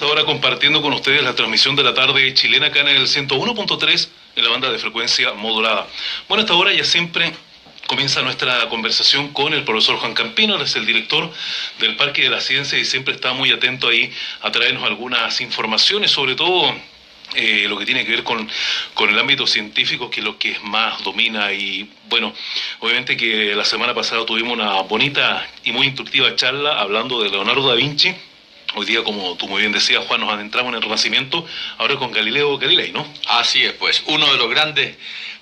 Ahora compartiendo con ustedes la transmisión de la tarde chilena acá en el 101.3 en la banda de frecuencia modulada. Bueno, a esta hora ya siempre comienza nuestra conversación con el profesor Juan Campino. Él es el director del Parque de la Ciencia y siempre está muy atento ahí a traernos algunas informaciones, sobre todo lo que tiene que ver con el ámbito científico, que es lo que más domina. Y bueno, obviamente que la semana pasada tuvimos una bonita y muy instructiva charla hablando de Leonardo da Vinci. Hoy día, como tú muy bien decías, Juan, nos adentramos en el Renacimiento, ahora con Galileo Galilei, ¿no? Así es, pues, uno de los grandes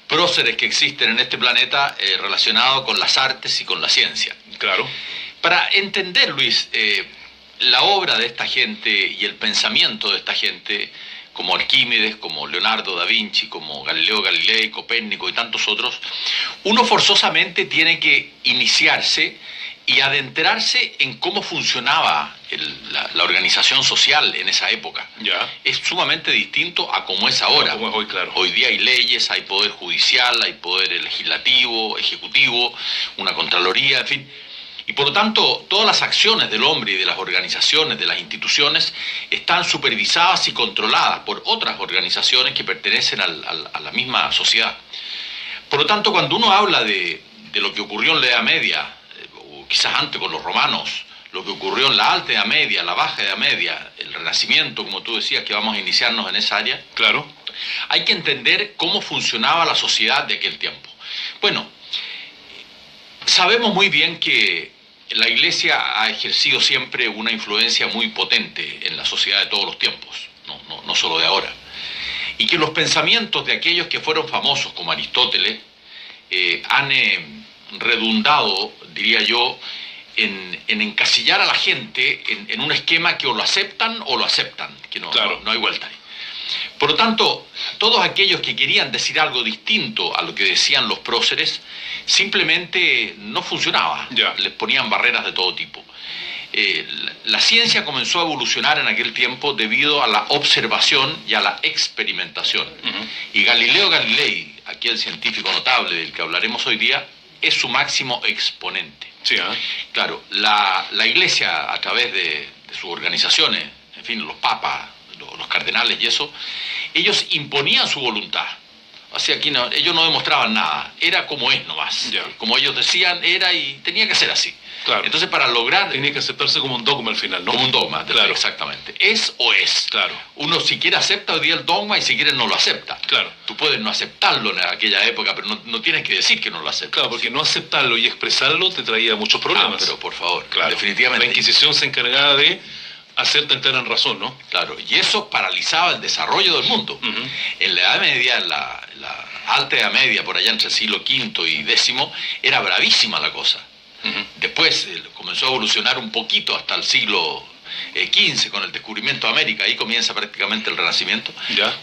próceres que existen en este planeta relacionado con las artes y con la ciencia. Claro. Para entender, Luis, la obra de esta gente y el pensamiento de esta gente, como Arquímedes, como Leonardo da Vinci, como Galileo Galilei, Copérnico y tantos otros, uno forzosamente tiene que iniciarse y adentrarse en cómo funcionaba la organización social en esa época. Ya. Es sumamente distinto a cómo es ahora. Como es hoy, claro. Hoy día hay leyes, hay poder judicial, hay poder legislativo, ejecutivo, una contraloría, en fin. Y por lo tanto, todas las acciones del hombre y de las organizaciones, de las instituciones, están supervisadas y controladas por otras organizaciones que pertenecen a la misma sociedad. Por lo tanto, cuando uno habla de lo que ocurrió en la Edad Media, quizás antes con los romanos, lo que ocurrió en la Alta Edad Media, la Baja Edad Media, el Renacimiento, como tú decías, que vamos a iniciarnos en esa área. Claro. Hay que entender cómo funcionaba la sociedad de aquel tiempo. Bueno, sabemos muy bien que la Iglesia ha ejercido siempre una influencia muy potente en la sociedad de todos los tiempos, no solo de ahora. Y que los pensamientos de aquellos que fueron famosos, como Aristóteles, han redundado, diría yo, en encasillar a la gente en un esquema que o lo aceptan, que Claro. no hay vuelta ahí. Por lo tanto, todos aquellos que querían decir algo distinto a lo que decían los próceres, simplemente no funcionaba. Ya. Les ponían barreras de todo tipo. La ciencia comenzó a evolucionar en aquel tiempo debido a la observación y a la experimentación. Y Galileo Galilei, aquel científico notable del que hablaremos hoy día, es su máximo exponente. Sí, ¿eh? Claro, la Iglesia, a través de sus organizaciones, en fin, los papas, los cardenales y eso, ellos imponían su voluntad. O sea, aquí ellos no demostraban nada, era como es nomás. Ya. Como ellos decían, era y tenía que ser así. Claro. Entonces, para lograr... Tenía que aceptarse como un dogma al final, ¿no? Como un dogma, Claro. Exactamente. Es o es. Claro. Uno si quiere acepta hoy día el dogma y si quiere no lo acepta. Claro. Tú puedes no aceptarlo en aquella época, pero no tienes que decir que no lo aceptas. Claro, porque no aceptarlo y expresarlo te traía muchos problemas. Pero por favor, Claro. definitivamente. La Inquisición se encargaba de hacerte entrar en razón, ¿no? Claro, y eso paralizaba el desarrollo del mundo. En la Edad Media, en la Alta Edad Media, por allá entre el siglo V y X, era bravísima la cosa. Después comenzó a evolucionar un poquito hasta el siglo XV con el descubrimiento de América, ahí comienza prácticamente el Renacimiento. Ya.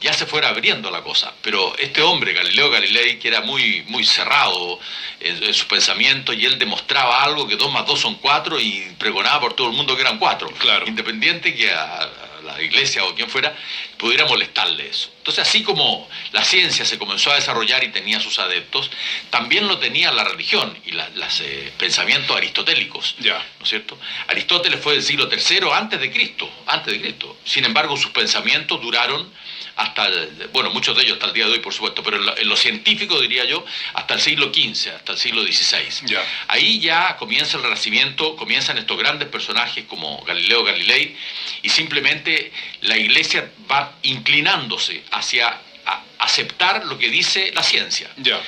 Ya se fuera abriendo la cosa, pero este hombre, Galileo Galilei, que era muy cerrado en su pensamiento, y él demostraba algo, que 2 más 2 son 4, y pregonaba por todo el mundo que eran 4, Claro. independiente que a la iglesia o quien fuera pudiera molestarle eso. Entonces, así como la ciencia se comenzó a desarrollar y tenía sus adeptos, también lo tenía la religión y los pensamientos aristotélicos. Ya. ¿No es cierto? Aristóteles fue del siglo III antes de Cristo. Sin embargo, sus pensamientos duraron hasta, bueno, muchos de ellos hasta el día de hoy, por supuesto, pero en lo científico, diría yo, hasta el siglo XV, hasta el siglo XVI. Ya. Ahí ya comienza el Renacimiento, comienzan estos grandes personajes como Galileo Galilei, y simplemente la Iglesia va inclinándose hacia aceptar lo que dice la ciencia. Ya.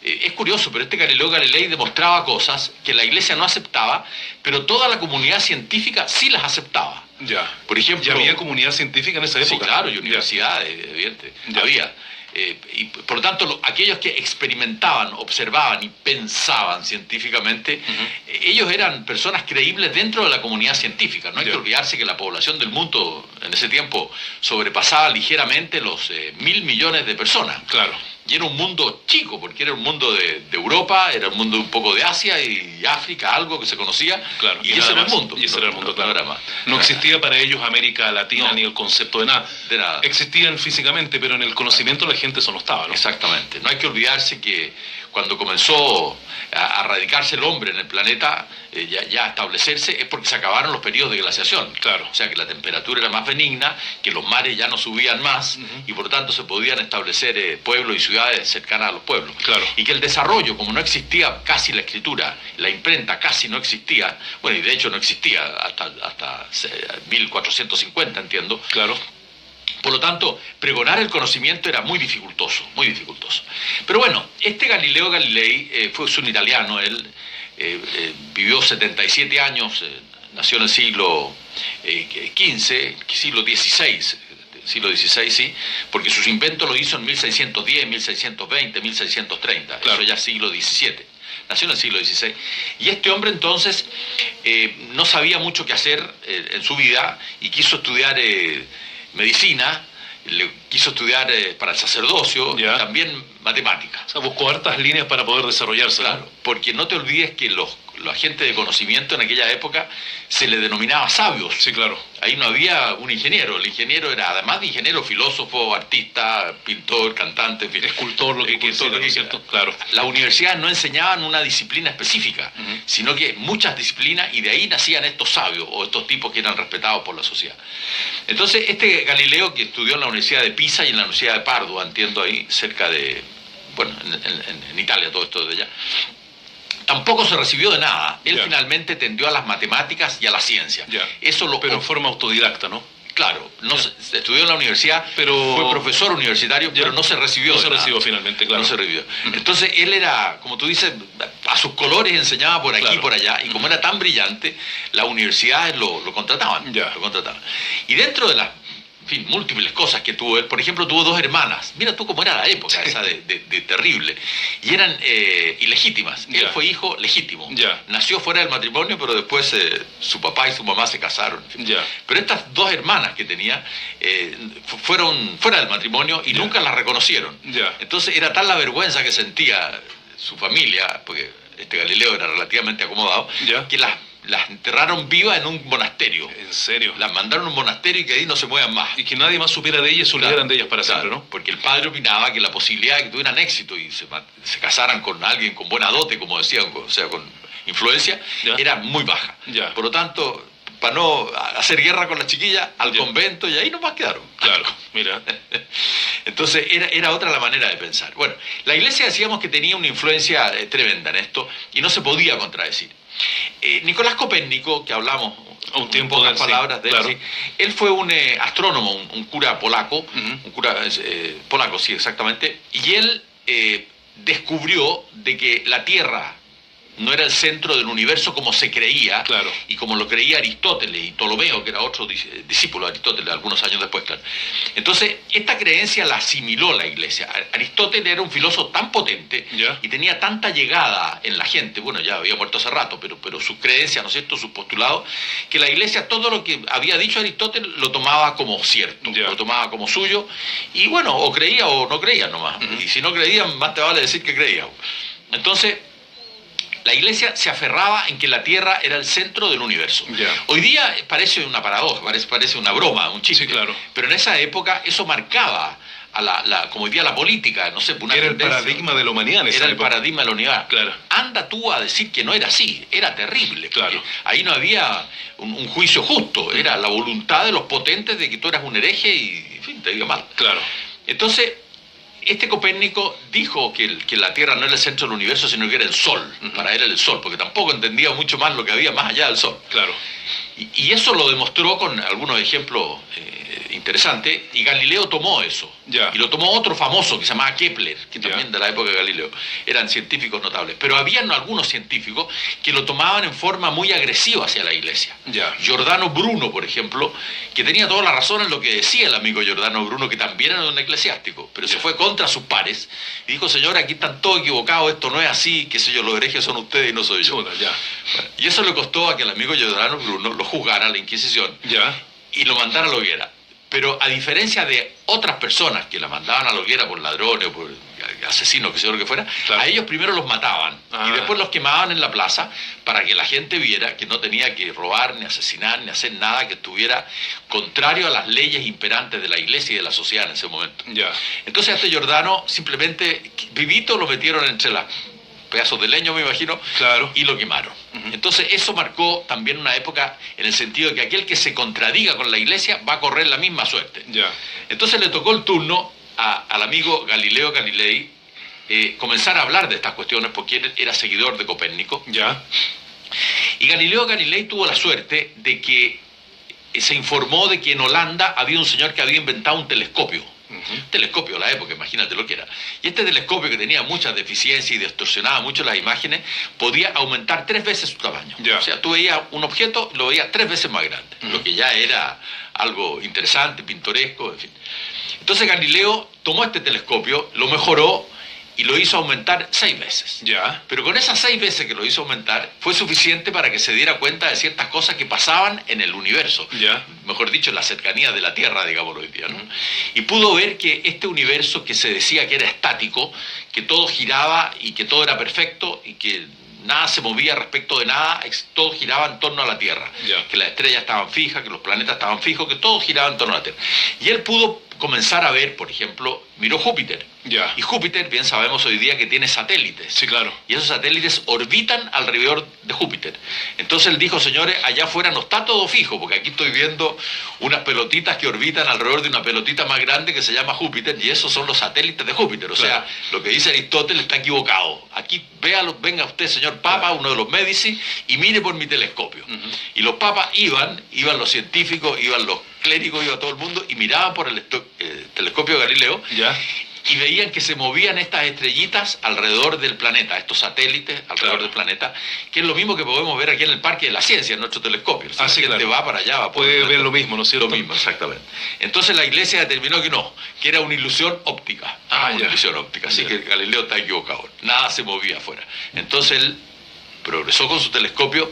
Es curioso, pero este Galileo Galilei demostraba cosas que la Iglesia no aceptaba, pero toda la comunidad científica sí las aceptaba. Ya. Por ejemplo, ¿Ya había comunidad científica en esa época? Sí, claro, y universidades, evidente. Ya. Había. Y por lo tanto, aquellos que experimentaban, observaban y pensaban científicamente, ellos eran personas creíbles dentro de la comunidad científica. No hay que olvidarse que la población del mundo en ese tiempo sobrepasaba ligeramente los 1.000 millones de personas. Claro. Y era un mundo chico, porque era un mundo de Europa, era un mundo un poco de Asia y África, algo que se conocía. Claro. Y ese era el mundo. Y ese era el mundo, claro. No era más. No existía para ellos América Latina No. ni el concepto de nada. De nada. Existían físicamente, pero en el conocimiento la gente eso no estaba, ¿no? Exactamente. No hay que olvidarse que cuando comenzó a radicarse el hombre en el planeta, ya a establecerse, es porque se acabaron los periodos de glaciación. Claro. O sea que la temperatura era más benigna, que los mares ya no subían más, y por lo tanto se podían establecer pueblos y ciudades cercanas a los pueblos. Claro. Y que el desarrollo, como no existía casi la escritura, la imprenta casi no existía, bueno, y de hecho no existía hasta 1450, entiendo. Claro. Por lo tanto, pregonar el conocimiento era muy dificultoso, muy dificultoso. Pero bueno, este Galileo Galilei fue un italiano, él vivió 77 años, nació en el siglo XV, siglo XVI, sí, porque sus inventos los hizo en 1610, 1620, 1630, claro. Eso ya siglo XVII. Nació en el siglo XVI, y este hombre entonces no sabía mucho qué hacer en su vida y quiso estudiar medicina, quiso estudiar para el sacerdocio, y también matemáticas. O sea, buscó hartas líneas para poder desarrollarse. Claro, ¿no? Porque no te olvides que los agentes de conocimiento en aquella época se le denominaba sabios. Sí, claro. Ahí no había un ingeniero. El ingeniero era, además de ingeniero, filósofo, artista, pintor, cantante, en fin. Escultor, lo que quisiera, ¿cierto? Claro. Las universidades no enseñaban una disciplina específica, sino que muchas disciplinas, y de ahí nacían estos sabios, o estos tipos que eran respetados por la sociedad. Entonces, este Galileo, que estudió en la Universidad de Pisa y en la Universidad de Padua, entiendo ahí, cerca de, bueno, en Italia, todo esto de allá, tampoco se recibió de nada. Él finalmente tendió a las matemáticas y a la ciencia. Pero en forma autodidacta, ¿no? Claro, estudió en la universidad, fue profesor universitario, pero no se recibió. No se recibió finalmente, claro. No se recibió. Entonces él era, como tú dices, a sus colores enseñaba por aquí y por allá, y como era tan brillante, las universidades lo contrataban. Lo contrataban. Y dentro de las múltiples cosas que tuvo él, por ejemplo, tuvo dos hermanas. Mira tú cómo era la época esa de terrible. Y eran ilegítimas. Él fue hijo legítimo. Nació fuera del matrimonio, pero después su papá y su mamá se casaron. Pero estas dos hermanas que tenía fueron fuera del matrimonio y nunca las reconocieron. Entonces era tal la vergüenza que sentía su familia, porque este Galileo era relativamente acomodado, que las enterraron vivas en un monasterio. ¿En serio? Las mandaron a un monasterio y que ahí no se muevan más. Y que nadie más supiera de ellas, se olvidaran de ellas para siempre, ¿no? Porque el padre opinaba que la posibilidad de que tuvieran éxito y se casaran con alguien con buena dote, como decían, o sea, con influencia, era muy baja. Por lo tanto, para no hacer guerra con las chiquillas, al convento, y ahí nomás quedaron. Claro, mira. Entonces era otra la manera de pensar. Bueno, la Iglesia decíamos que tenía una influencia tremenda en esto y no se podía contradecir. Nicolás Copérnico, que hablamos un tiempo pocas palabras de él, sí, él fue un astrónomo, un cura polaco, un cura polaco, sí, exactamente, y él descubrió de que la Tierra no era el centro del universo como se creía, y como lo creía Aristóteles y Ptolomeo, que era otro discípulo de Aristóteles, algunos años después, claro. Entonces, esta creencia la asimiló la Iglesia. Aristóteles era un filósofo tan potente y tenía tanta llegada en la gente, bueno, ya había muerto hace rato, pero sus creencias, ¿no es cierto?, sus postulados, que la Iglesia todo lo que había dicho Aristóteles lo tomaba como cierto, lo tomaba como suyo, y bueno, o creía o no creía nomás. Y si no creían, más te vale decir que creía. Entonces, la Iglesia se aferraba en que la Tierra era el centro del universo. Hoy día parece una paradoja, parece una broma, un chiste. Sí, claro. Pero en esa época eso marcaba como hoy día la política, no sé, una era tendencia. El paradigma de la humanidad en esa época. Era el paradigma de la humanidad. Anda tú a decir que no era así, era terrible. Ahí no había un juicio justo, era la voluntad de los potentes de que tú eras un hereje y, en fin, te diga mal. Entonces, este Copérnico dijo que la Tierra no era el centro del universo, sino que era el Sol. Para él era el Sol, porque tampoco entendía mucho más lo que había más allá del Sol. Y eso lo demostró con algunos ejemplos interesantes, y Galileo tomó eso. Y lo tomó otro famoso que se llamaba Kepler, que también de la época de Galileo. Eran científicos notables. Pero habían algunos científicos que lo tomaban en forma muy agresiva hacia la Iglesia. Giordano Bruno, por ejemplo, que tenía toda la razón en lo que decía el amigo Giordano Bruno, que también era un eclesiástico, pero se fue contra sus pares y dijo: señor, aquí están todos equivocados, esto no es así, qué sé yo, los herejes son ustedes y no soy yo. Bueno, y eso le costó a que el amigo Giordano Bruno lo juzgara a la Inquisición y lo mandara a la hoguera. Pero a diferencia de otras personas que la mandaban a la hoguera por ladrones o por asesinos, que sea lo que fuera, a ellos primero los mataban y después los quemaban en la plaza para que la gente viera que no tenía que robar, ni asesinar, ni hacer nada que estuviera contrario a las leyes imperantes de la Iglesia y de la sociedad en ese momento. Entonces a este Giordano simplemente vivito lo metieron entre pedazos de leño, me imagino, Claro. y lo quemaron. Entonces eso marcó también una época en el sentido de que aquel que se contradiga con la Iglesia va a correr la misma suerte. Ya. Entonces le tocó el turno al amigo Galileo Galilei comenzar a hablar de estas cuestiones porque él era seguidor de Copérnico. Ya. Y Galileo Galilei tuvo la suerte de que se informó de que en Holanda había un señor que había inventado un telescopio. Un telescopio de la época, imagínate lo que era. Y este telescopio, que tenía muchas deficiencias y distorsionaba mucho las imágenes, podía aumentar 3 veces su tamaño. Ya. O sea, tú veías un objeto y lo veías 3 veces más grande, lo que ya era algo interesante, pintoresco, en fin. Entonces Galileo tomó este telescopio, lo mejoró y lo hizo aumentar 6 veces. Ya. Pero con esas 6 veces que lo hizo aumentar, fue suficiente para que se diera cuenta de ciertas cosas que pasaban en el universo. Ya. Mejor dicho, en la cercanía de la Tierra, digamos hoy día, ¿no? Y pudo ver que este universo que se decía que era estático, que todo giraba y que todo era perfecto y que nada se movía respecto de nada, todo giraba en torno a la Tierra. Ya. Que las estrellas estaban fijas, que los planetas estaban fijos, que todo giraba en torno a la Tierra. Y él pudo comenzar a ver, por ejemplo, miró Júpiter. Ya. Y Júpiter, bien sabemos hoy día que tiene satélites. Sí, claro. Y esos satélites orbitan alrededor de Júpiter. Entonces él dijo, señores, allá afuera no está todo fijo, porque aquí estoy viendo unas pelotitas que orbitan alrededor de una pelotita más grande que se llama Júpiter, y esos son los satélites de Júpiter. O Claro. sea, lo que dice Aristóteles está equivocado. Aquí véalo, venga usted, señor Papa, uno de los Médici, y mire por mi telescopio. Y los papas iban los científicos, iban los clérigos, iba todo el mundo, y miraban por el telescopio de Galileo, Ya. y veían que se movían estas estrellitas alrededor del planeta, estos satélites alrededor Claro. del planeta, que es lo mismo que podemos ver aquí en el Parque de la Ciencia, en nuestro telescopio. Si Ah, la sí, gente claro. va para allá, va por Puede el ver planeta. lo mismo, ¿no es cierto? Lo mismo, exactamente. Entonces la Iglesia determinó que no, que era una ilusión óptica. Una ya. ilusión óptica, así Ya. que Galileo está equivocado. Nada se movía afuera. Entonces él progresó con su telescopio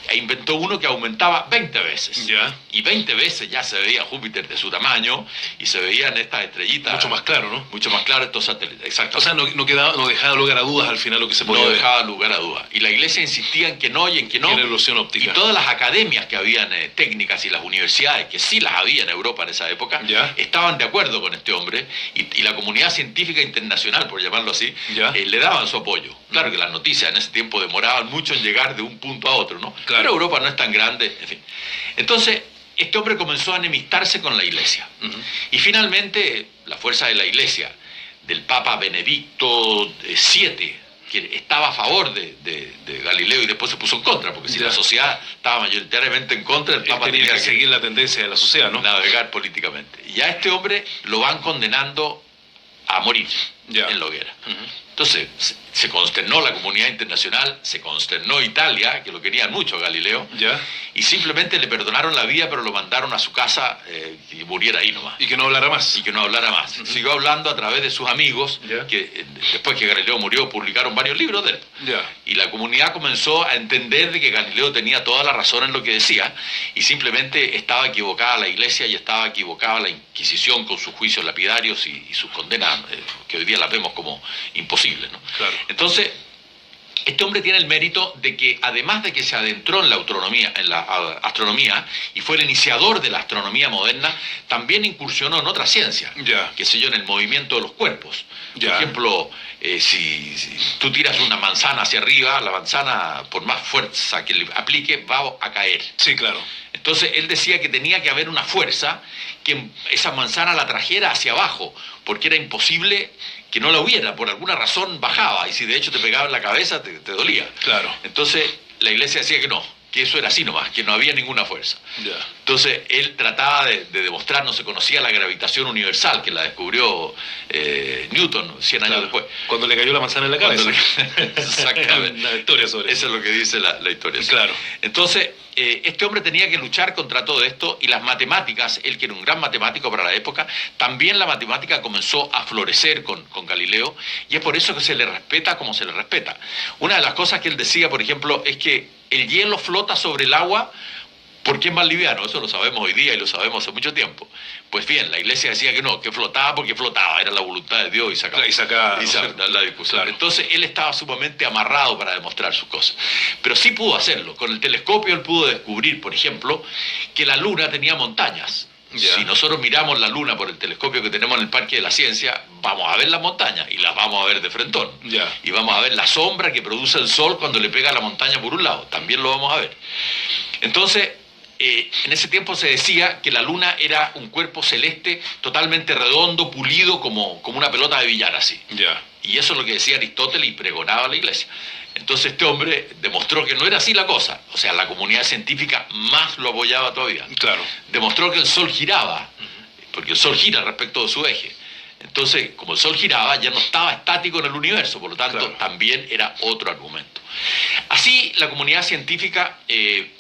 e inventó uno que aumentaba 20 veces. Ya. Y 20 veces ya se veía Júpiter de su tamaño y se veían estas estrellitas. Mucho más claro, ¿no? Mucho más claro estos satélites, exacto. O sea, no dejaba lugar a dudas al final lo que se podía no ver. dejaba lugar a dudas. Y la Iglesia insistía en que no y en que no. Que era ilusión óptica. Y todas las academias que habían técnicas y las universidades, que sí las había en Europa en esa época, Ya. estaban de acuerdo con este hombre y la comunidad científica internacional, por llamarlo así, Ya. le daban su apoyo. Claro que las noticias en ese tiempo demoraban mucho en llegar de un punto a otro, ¿no? Claro. Pero Europa no es tan grande, en fin. Entonces, este hombre comenzó a enemistarse con la Iglesia. Y finalmente, la fuerza de la Iglesia, del Papa Benedicto VII, que estaba a favor de Galileo y después se puso en contra, porque si Ya. la sociedad estaba mayoritariamente en contra, el Él Papa tenía que seguir la tendencia de la sociedad, ¿no? navegar políticamente. Y a este hombre lo van condenando a morir Ya. en la hoguera. Entonces, se consternó la comunidad internacional, se consternó Italia, que lo querían mucho a Galileo, Ya. y simplemente le perdonaron la vida, pero lo mandaron a su casa y muriera ahí nomás. Y que no hablara más. Y que no hablara más. Siguió hablando a través de sus amigos, Ya. que después que Galileo murió publicaron varios libros de él. Ya. Y la comunidad comenzó a entender de que Galileo tenía toda la razón en lo que decía y simplemente estaba equivocada la Iglesia y estaba equivocada la Inquisición con sus juicios lapidarios y sus condenas, que hoy día las vemos como imposibles, ¿no? Claro. Entonces, este hombre tiene el mérito de que, además de que se adentró en la astronomía y fue el iniciador de la astronomía moderna, también incursionó en otras ciencias, Ya. qué sé yo, en el movimiento de los cuerpos. Ya. Por ejemplo, si tú tiras una manzana hacia arriba, la manzana, por más fuerza que le aplique, va a caer. Sí, claro. Entonces él decía que tenía que haber una fuerza que esa manzana la trajera hacia abajo, porque era imposible que no la hubiera, por alguna razón bajaba, y si de hecho te pegaba en la cabeza, te dolía. Claro. Entonces la Iglesia decía que no, que eso era así nomás, que no había ninguna fuerza. Ya. Entonces él trataba de demostrar, no se conocía la gravitación universal, que la descubrió Newton 100 años Claro. después. Cuando le cayó la manzana en la cabeza. Exactamente. Una historia sobre Eso es lo que dice la historia. sí. Claro. Entonces, este hombre tenía que luchar contra todo esto y las matemáticas, él que era un gran matemático para la época, también la matemática comenzó a florecer con Galileo y es por eso que se le respeta como se le respeta. Una de las cosas que él decía, por ejemplo, es que el hielo flota sobre el agua porque es más liviano, eso lo sabemos hoy día y lo sabemos hace mucho tiempo. Pues bien, la Iglesia decía que no, que flotaba porque flotaba, era la voluntad de Dios y sacaba. Y saca- la discusión. Claro. Entonces él estaba sumamente amarrado para demostrar sus cosas. Pero sí pudo hacerlo. Con el telescopio él pudo descubrir, por ejemplo, que la Luna tenía montañas. Ya. Si nosotros miramos la luna por el telescopio que tenemos en el Parque de la Ciencia, vamos a ver las montañas y las vamos a ver de frentón. Ya. Y vamos a ver la sombra que produce el sol cuando le pega a la montaña por un lado, también lo vamos a ver. Entonces, en ese tiempo se decía que la luna era un cuerpo celeste totalmente redondo, pulido, como una pelota de billar así. Ya. Y eso es lo que decía Aristóteles y pregonaba la Iglesia. Entonces este hombre demostró que no era así la cosa. O sea, la comunidad científica más lo apoyaba todavía. Claro. Demostró que el Sol giraba, porque el Sol gira respecto de su eje. Entonces, como el Sol giraba, ya no estaba estático en el universo, por lo tanto, Claro. también era otro argumento. Así, la comunidad científica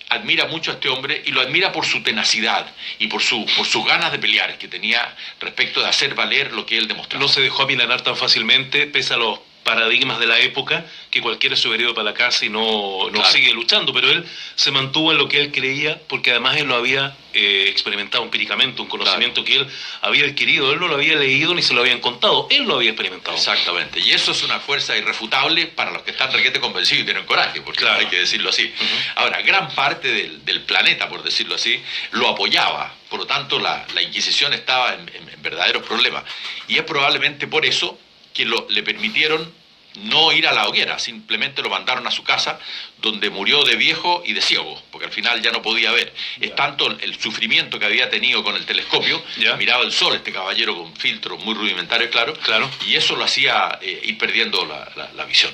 admira mucho a este hombre y lo admira por su tenacidad y por sus ganas de pelear que tenía respecto de hacer valer lo que él demostraba. No se dejó amilanar tan fácilmente, pese a los paradigmas de la época, que cualquiera se hubiera ido para la casa y no Claro. sigue luchando, pero él se mantuvo en lo que él creía, porque además él lo había experimentado empíricamente, un conocimiento que él había adquirido, él no lo había leído ni se lo habían contado, él lo había experimentado. Exactamente, y eso es una fuerza irrefutable para los que están requete convencidos y tienen coraje, porque Claro. hay que decirlo así. Ahora, gran parte del planeta, por decirlo así, lo apoyaba, por lo tanto la Inquisición estaba en verdaderos problemas, y es probablemente por eso que le permitieron no ir a la hoguera, simplemente lo mandaron a su casa, donde murió de viejo y de ciego, porque al final ya no podía ver. Es tanto el sufrimiento que había tenido con el telescopio, Ya. miraba el sol, este caballero con filtros muy rudimentarios, claro, Claro. y eso lo hacía ir perdiendo la visión.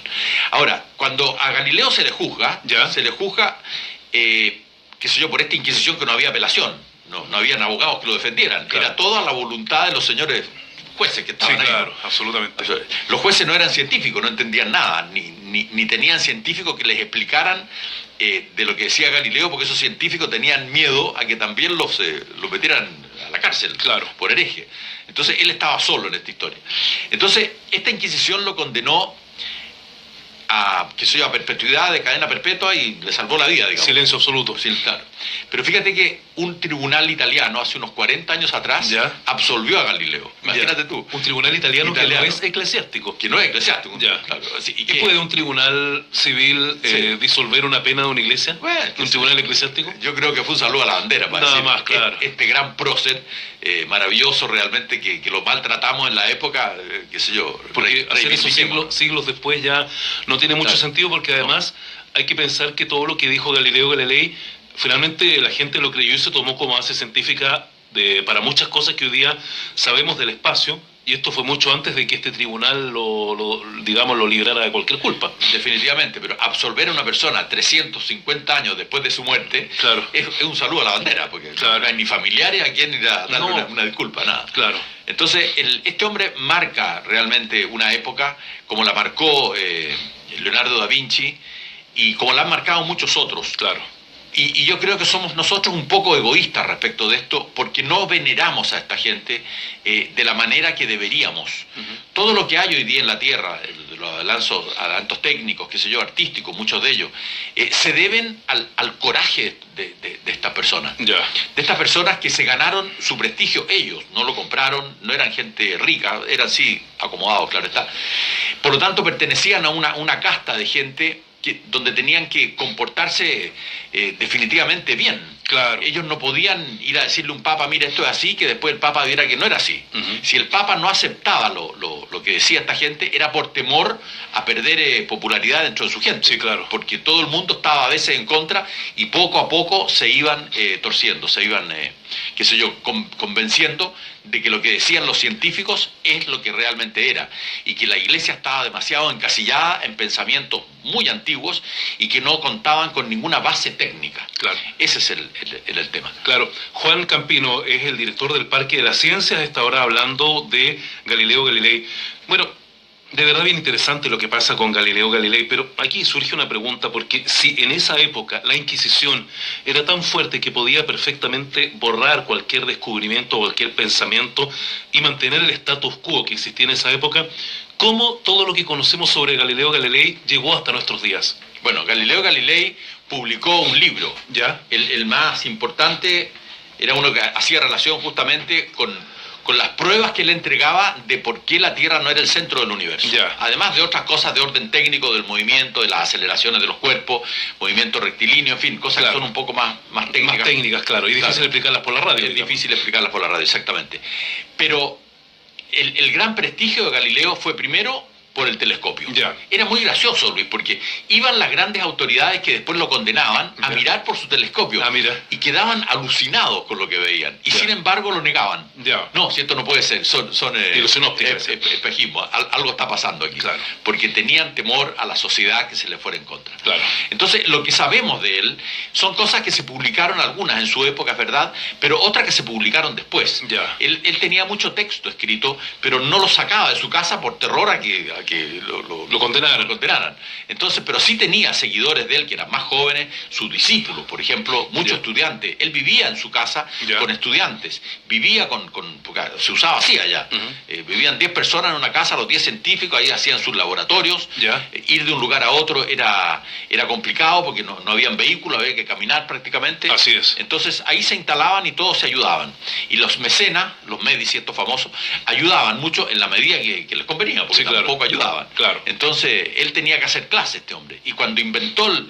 Ahora, cuando a Galileo se le juzga, Ya. qué sé yo, por esta Inquisición que no había apelación, no habían abogados que lo defendieran, Claro. era toda la voluntad de los señores jueces que Sí, estaban ahí. claro, absolutamente. O sea, los jueces no eran científicos, no entendían nada, ni tenían científicos que les explicaran de lo que decía Galileo, porque esos científicos tenían miedo a que también los metieran a la cárcel, Claro. por hereje. Entonces él estaba solo en esta historia. Entonces esta Inquisición lo condenó a, qué sé yo, a perpetuidad de cadena perpetua y le salvó la vida, digamos. Silencio absoluto. Sí, claro. Pero fíjate que un tribunal italiano hace unos 40 años atrás Ya. absolvió a Galileo. Imagínate Ya. tú. Un tribunal italiano, Italiano. que no es eclesiástico. Que no es eclesiástico. Ya. Claro, así, ¿Y puede un tribunal civil Sí. disolver una pena de una iglesia? Bueno, ¿Un tribunal eclesiástico? Yo creo que fue un saludo a la bandera para Nada decir, más, claro. este gran prócer maravilloso realmente que lo maltratamos en la época, qué sé yo. Porque hacer eso reivindiquémoslo. siglos después ya no tiene mucho Claro. sentido, porque además hay que pensar que todo lo que dijo Galileo Galilei, finalmente la gente lo creyó y se tomó como base científica para muchas cosas que hoy día sabemos del espacio, y esto fue mucho antes de que este tribunal digamos, lo librara de cualquier culpa. Definitivamente, pero absolver a una persona 350 años después de su muerte Claro. es un saludo a la bandera, porque Claro. no hay ni familiares a quien ir a darle No. una disculpa, nada. Claro. Entonces, este hombre marca realmente una época como la marcó Leonardo da Vinci y como la han marcado muchos otros. Claro. Y yo creo que somos nosotros un poco egoístas respecto de esto, porque no veneramos a esta gente de la manera que deberíamos. Todo lo que hay hoy día en la Tierra, los adelantos técnicos, qué sé yo, artísticos, muchos de ellos, se deben al coraje de estas personas. Ya. De estas personas que se ganaron su prestigio ellos, no lo compraron, no eran gente rica, eran sí acomodados, claro está. Por lo tanto, pertenecían a una casta de gente donde tenían que comportarse definitivamente bien. Claro. Ellos no podían ir a decirle a un papa, mira, esto es así, que después el papa viera que no era así. Si el papa no aceptaba lo que decía esta gente, era por temor a perder popularidad dentro de su gente. Sí, claro. Porque todo el mundo estaba a veces en contra y poco a poco se iban torciendo, se iban, qué sé yo, convenciendo de que lo que decían los científicos es lo que realmente era, y que la Iglesia estaba demasiado encasillada en pensamientos muy antiguos y que no contaban con ninguna base técnica. Claro. Ese es el tema. Claro, Juan Campino es el director del Parque de las Ciencias, está ahora hablando de Galileo Galilei. Bueno, de verdad bien interesante lo que pasa con Galileo Galilei, pero aquí surge una pregunta, porque si en esa época la Inquisición era tan fuerte que podía perfectamente borrar cualquier descubrimiento o cualquier pensamiento y mantener el status quo que existía en esa época, ¿cómo todo lo que conocemos sobre Galileo Galilei llegó hasta nuestros días? Bueno, Galileo Galilei publicó un libro. ¿Ya? El más importante era uno que hacía relación justamente con con las pruebas que él entregaba de por qué la Tierra no era el centro del universo. Ya. Además de otras cosas de orden técnico, del movimiento, de las aceleraciones de los cuerpos, movimiento rectilíneo, en fin, cosas Claro. que son un poco más técnicas. Más técnicas, claro, y difícil explicarlas por la radio. Es difícil explicarlas por la radio, exactamente. Pero el gran prestigio de Galileo fue primero por el telescopio. Ya. Era muy gracioso, Luis, porque iban las grandes autoridades que después lo condenaban a Ya. mirar por su telescopio. Ah, mira. Y quedaban alucinados con lo que veían. Y Ya. sin embargo lo negaban. Ya. No, si esto no puede ser, son Ilusión óptica. espejismo. Algo está pasando aquí. Claro. Porque tenían temor a la sociedad que se le fuera en contra. Claro. Entonces, lo que sabemos de él son cosas que se publicaron, algunas en su época, es verdad, pero otras que se publicaron después. Ya. Él tenía mucho texto escrito, pero no lo sacaba de su casa por terror a que Lo condenaron. condenaran. Entonces, pero sí tenía seguidores de él que eran más jóvenes, sus discípulos, por ejemplo, muchos Ya. estudiantes. Él vivía en su casa Ya. con estudiantes, vivía porque se usaba así allá. Ujú. Vivían 10 personas en una casa, los 10 científicos, ahí hacían sus laboratorios. Ya. Ir de un lugar a otro era complicado porque no habían vehículos, había que caminar prácticamente. Así es. Entonces ahí se instalaban y todos se ayudaban. Y los mecenas, los Medici, estos famosos, ayudaban mucho en la medida que les convenía, porque Sí, claro. tampoco ayudaban. Claro. Entonces él tenía que hacer clases, este hombre. Y cuando inventó el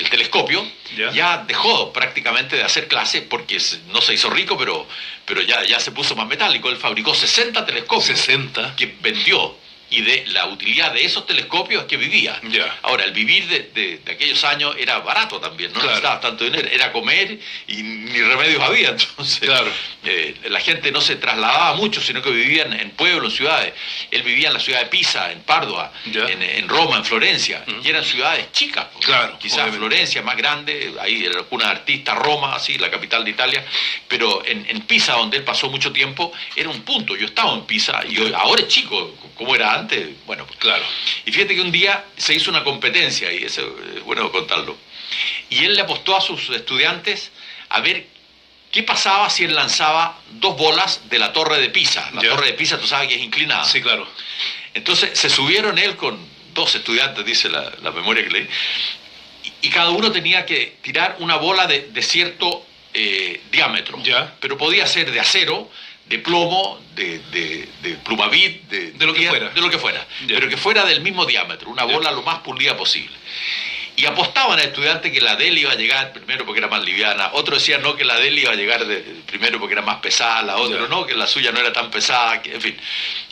telescopio, Ya. ya dejó prácticamente de hacer clases porque no se hizo rico, pero ya se puso más metálico. Él fabricó 60 telescopios 60. que vendió. Y de la utilidad de esos telescopios es que vivía. Ya. Ahora, el vivir de aquellos años era barato también, no Claro. necesitaba tanto dinero, era comer y ni remedios había. Entonces, Claro. la gente no se trasladaba mucho, sino que vivían en pueblos, en ciudades. Él vivía en la ciudad de Pisa, en Padua, Ya. en Roma, en Florencia, Ujú. y eran ciudades chicas. Pues. Claro, Quizás obviamente. Florencia más grande, ahí era una artista, Roma, así, la capital de Italia, pero en Pisa, donde él pasó mucho tiempo, era un punto. Yo estaba en Pisa y ahora es chico, como era antes, bueno. Claro. Y fíjate que un día se hizo una competencia, y eso es bueno contarlo, y él le apostó a sus estudiantes a ver qué pasaba si él lanzaba 2 bolas de la torre de Pisa. La Ya. torre de Pisa, tú sabes que es inclinada. Sí, claro. Entonces se subieron él con 2 estudiantes, dice la memoria que leí, y cada uno tenía que tirar una bola de cierto diámetro. Ya. Pero podía ser de acero, de plomo, de plumavit, De lo que fuera. de lo que fuera, Ya. pero que fuera del mismo diámetro, una bola lo más pulida posible. Y apostaban al estudiante que la de él iba a llegar primero porque era más liviana, otro decía no, que la de él iba a llegar primero porque era más pesada, la otra Ya. no, que la suya no era tan pesada, en fin.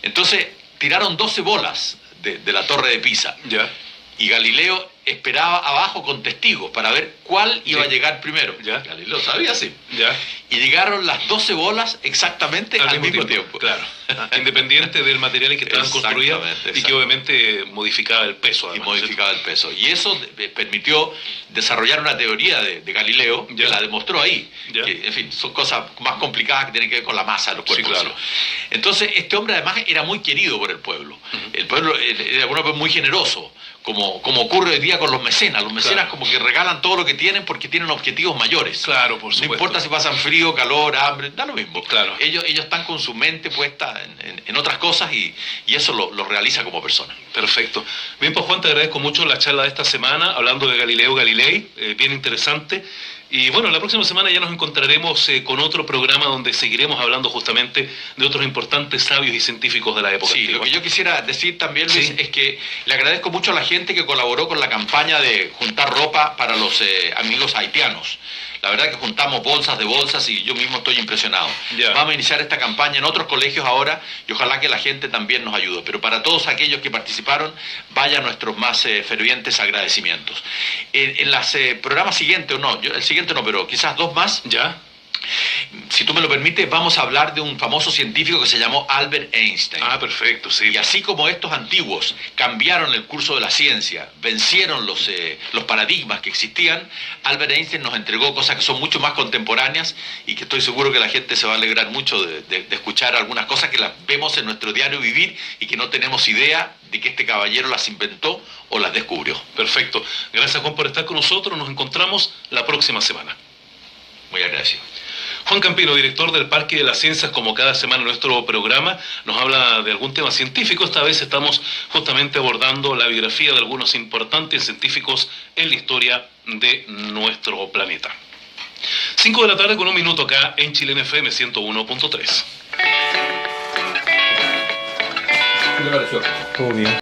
Entonces tiraron 12 bolas de la torre de Pisa. Ya. Y Galileo esperaba abajo con testigos para ver cuál iba Sí. a llegar primero. Ya. Galileo sabía, sí. Ya. Y llegaron las 12 bolas exactamente al mismo tiempo. Claro. Independiente del material en que estaban construidas y que Exactamente. obviamente modificaba el peso. Y Además, modificaba el peso. Y eso permitió desarrollar una teoría de Galileo Ya. que la demostró ahí. Ya. Que, en fin, son cosas más complicadas que tienen que ver con la masa de los Sí, cuerpos. claro. Entonces, este hombre además era muy querido por el pueblo. El pueblo era un hombre muy generoso, como ocurre hoy día con los mecenas. Los mecenas Claro. como que regalan todo lo que tienen porque tienen objetivos mayores. Claro, por No supuesto. importa si pasan frío, calor, hambre, da lo mismo. Claro. Ellos están con su mente puesta en otras cosas y eso lo realiza como persona. Perfecto. Bien, pues Juan, te agradezco mucho la charla de esta semana, hablando de Galileo Galilei, bien interesante. Y bueno, la próxima semana ya nos encontraremos con otro programa donde seguiremos hablando justamente de otros importantes sabios y científicos de la época Sí, antigua. lo que yo quisiera decir también, Luis, Sí. es que le agradezco mucho a la gente que colaboró con la campaña de juntar ropa para los amigos haitianos. La verdad que juntamos bolsas de bolsas y yo mismo estoy impresionado. Ya. Vamos a iniciar esta campaña en otros colegios ahora y ojalá que la gente también nos ayude. Pero para todos aquellos que participaron, vaya nuestros más fervientes agradecimientos. En los programas siguientes, el siguiente no, pero quizás 2 más, ¿Ya? si tú me lo permites, vamos a hablar de un famoso científico que se llamó Albert Einstein. Ah, perfecto, sí. Y así como estos antiguos cambiaron el curso de la ciencia, vencieron los paradigmas que existían, Albert Einstein nos entregó cosas que son mucho más contemporáneas y que estoy seguro que la gente se va a alegrar mucho de escuchar algunas cosas que las vemos en nuestro diario vivir y que no tenemos idea de que este caballero las inventó o las descubrió. Perfecto. Gracias, Juan, por estar con nosotros. Nos encontramos la próxima semana. Muy agradecido. Juan Campino, director del Parque de las Ciencias, como cada semana en nuestro programa, nos habla de algún tema científico. Esta vez estamos justamente abordando la biografía de algunos importantes científicos en la historia de nuestro planeta. 5 de la tarde con un minuto acá en Chilena FM 101.3. ¿Qué le pareció? Todo bien.